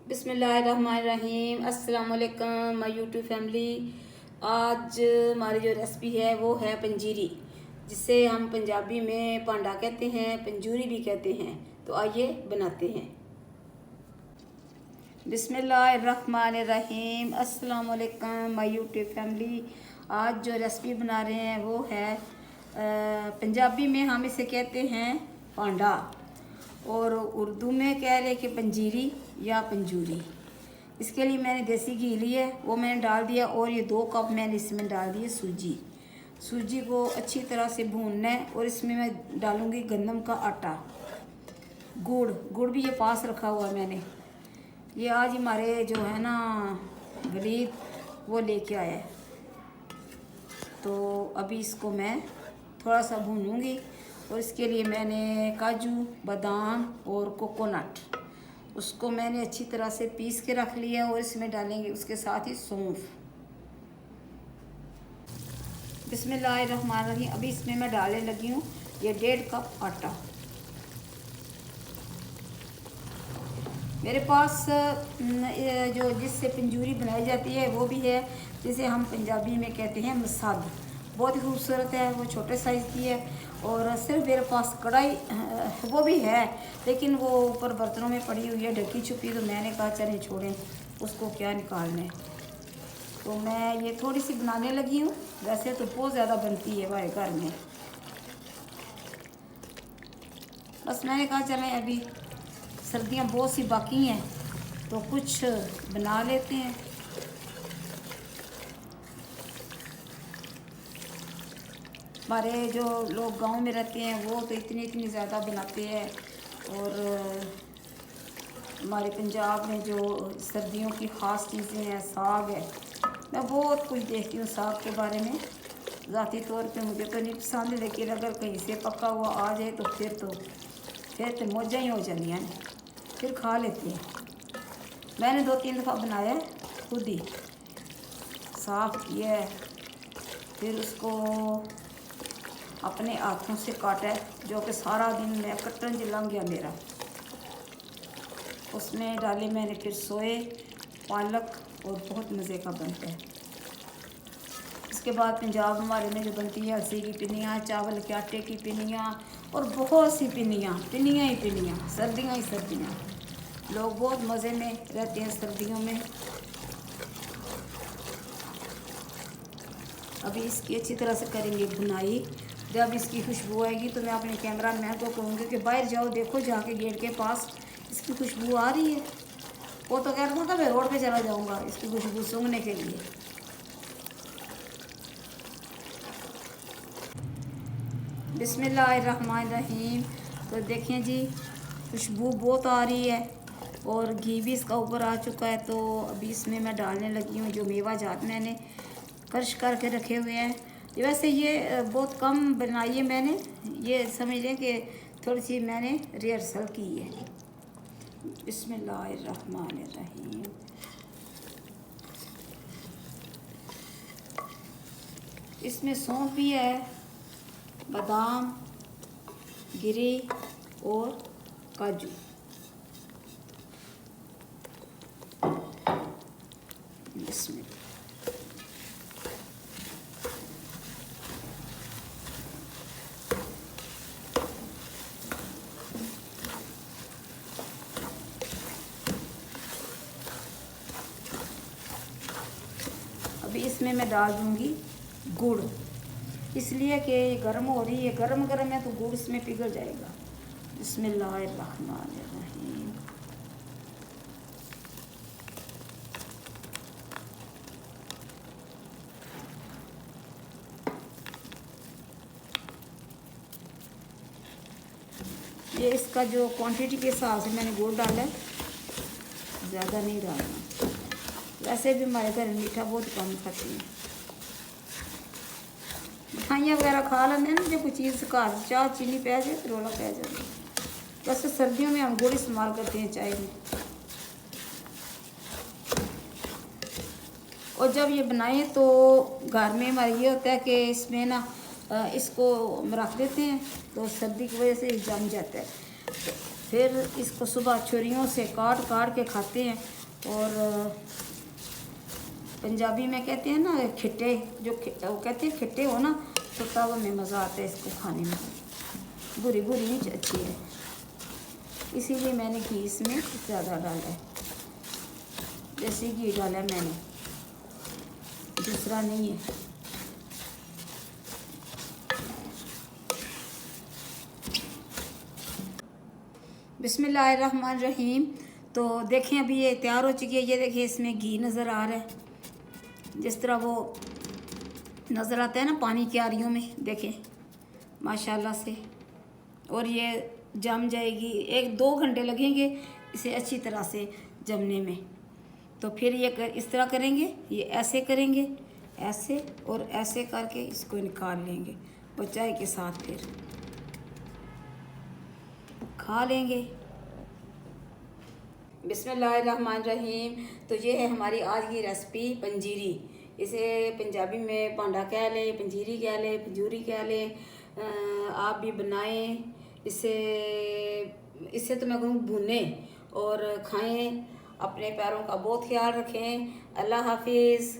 बिस्मिल्लाहिर्रहमानिर्रहीम। अस्सलाम वालेकुम माय यूट्यूब फैमिली। आज हमारी जो रेसिपी है वो है पंजीरी, जिसे हम पंजाबी में पांडा कहते हैं, पंजूरी भी कहते हैं। तो आइए बनाते हैं। बिस्मिल्लाहिर्रहमानिर्रहीम। अस्सलाम वालेकुम माय यूट्यूब फैमिली। आज जो रेसिपी बना रहे हैं वो है पंजाबी में हम इसे कहते हैं पांडा, और उर्दू में कह रहे कि पंजीरी या पंजूरी। इसके लिए मैंने देसी घी लिया है, वो मैंने डाल दिया, और ये 2 कप मैंने इसमें डाल दिए सूजी को अच्छी तरह से भूनना है। और इसमें मैं डालूँगी गंदम का आटा, गुड़ भी ये पास रखा हुआ है मैंने। ये आज हमारे जो है ना वलीद वो लेके आया है, तो अभी इसको मैं थोड़ा सा भूनूँगी। और इसके लिए मैंने काजू, बादाम और कोकोनट, उसको मैंने अच्छी तरह से पीस के रख लिया। और इसमें डालेंगे उसके साथ ही सौंफ। बिस्मिल्लाहिर्रहमानिर्रहीम। अभी इसमें मैं डालने लगी हूँ ये 1.5 कप आटा। मेरे पास जो जिससे पंजूरी बनाई जाती है वो भी है, जिसे हम पंजाबी में कहते हैं मसाग। बहुत ही खूबसूरत है, वो छोटे साइज़ की है। और सिर्फ मेरे पास कढ़ाई वो भी है, लेकिन वो ऊपर बर्तनों में पड़ी हुई है ढकी छुपी। तो मैंने कहा चलें छोड़ें, उसको क्या निकालना है। तो मैं ये थोड़ी सी बनाने लगी हूँ। वैसे तो बहुत ज़्यादा बनती है हमारे घर में, बस मैंने कहा चलें अभी सर्दियाँ बहुत सी बाकी हैं तो कुछ बना लेते हैं। हमारे जो लोग गांव में रहते हैं वो तो इतनी ज़्यादा बनाते हैं। और हमारे पंजाब में जो सर्दियों की ख़ास चीज़ें हैं, साग है। मैं बहुत कुछ देखती हूँ साग के बारे में। ज़ाती तौर पे मुझे तो नहीं पसंद, लेकिन अगर कहीं से पका हुआ आ जाए तो फिर मौजा ही हो जानी है, फिर खा लेते हैं। मैंने 2-3 दफ़ा बनाया है, खुद ही साफ़ किया है, फिर उसको अपने हाथों से काटा है, जो कि सारा दिन में कट्टन लग गया मेरा। उसमें डाले मैंने फिर सोए, पालक, और बहुत मज़े का बनता है। इसके बाद पंजाब हमारे में जो बनती है अलसी की पिनियाँ, चावल के आटे की पिनियाँ, और बहुत सी पिनियाँ ही पिनियाँ, सर्दियाँ ही सर्दियाँ। लोग बहुत मज़े में रहते हैं सर्दियों में। अभी इसकी अच्छी तरह से करेंगे बुनाई। जब इसकी खुशबू आएगी तो मैं अपने कैमरा मैन को कहूँगी कि बाहर जाओ, देखो जाके गेट के पास इसकी खुशबू आ रही है। वो तो कह रहा था मैं रोड पे चला जाऊँगा इसकी खुशबू सूंघने के लिए। बिस्मिल्लाहिर्रहमानिर्रहीम। तो देखें जी, खुशबू बहुत आ रही है और घी भी इसका ऊपर आ चुका है। तो अभी इसमें मैं डालने लगी हूँ जो मेवा जात मैंने क्रश करके रखे हुए हैं। वैसे ये बहुत कम बनाई है मैंने, ये समझ लें कि थोड़ी सी मैंने रिहर्सल की है। बिस्मिल्लाहिर्रहमानिर्रहीम। इसमें सौंफ भी है, बादाम, गिरी और काजू। इसमें अभी इसमें मैं डाल दूँगी गुड़, इसलिए कि ये गर्म हो रही है, गरम है तो गुड़ इसमें पिघल जाएगा। बिस्मिल्लाहिर्रहमानिर्रहीम। ये इसका जो क्वांटिटी के हिसाब से मैंने गुड़ डाला है, ज़्यादा नहीं डालना। वैसे भी हमारे घर मीठा बहुत कम खाती हैं, मिठाइयाँ वगैरह खा लेंगे ना, जब कोई चीज़ घर चाह चीनी पै जाए तो रोला पै जाए। वैसे सर्दियों में हम गुड़ इस्तेमाल करते हैं चाय में। और जब ये बनाएं तो घर में हमारे ये होता है कि इसमें ना इसको रख देते हैं तो सर्दी की वजह से जम जाता है। फिर इसको सुबह छुरियों से काट काट के खाते हैं। और पंजाबी में कहते हैं ना खिट्टे, वो कहते हैं खिट्टे हो ना, तो तब हमें मज़ा आता है इसको खाने में। बुरी बुरी नहीं अच्छी है, इसीलिए मैंने घी इसमें ज़्यादा डाला है। देसी घी डाला है मैंने, दूसरा नहीं है। बिस्मिल्लाहिर्रहमानिर्रहीम। तो देखें अभी ये तैयार हो चुकी है। ये देखिए इसमें घी नज़र आ रहा है, जिस तरह वो नज़र आता है ना पानी की आरियों में, देखें माशाल्लाह से। और ये जम जाएगी, 1-2 घंटे लगेंगे इसे अच्छी तरह से जमने में। तो फिर ये इस तरह करेंगे, ये ऐसे करेंगे, ऐसे और ऐसे करके इसको निकाल लेंगे और चाय के साथ फिर खा लेंगे। बिस्मिल्लाहिर्रहमानिर्रहीम। तो ये है हमारी आज की रेसिपी पंजीरी। इसे पंजाबी में पांडा कह लें, पंजीरी कह लें, पंजूरी कह लें, आप भी बनाएं। इससे तो मैं कहूँ भुनें और खाएं। अपने पैरों का बहुत ख्याल रखें। अल्लाह हाफिज़।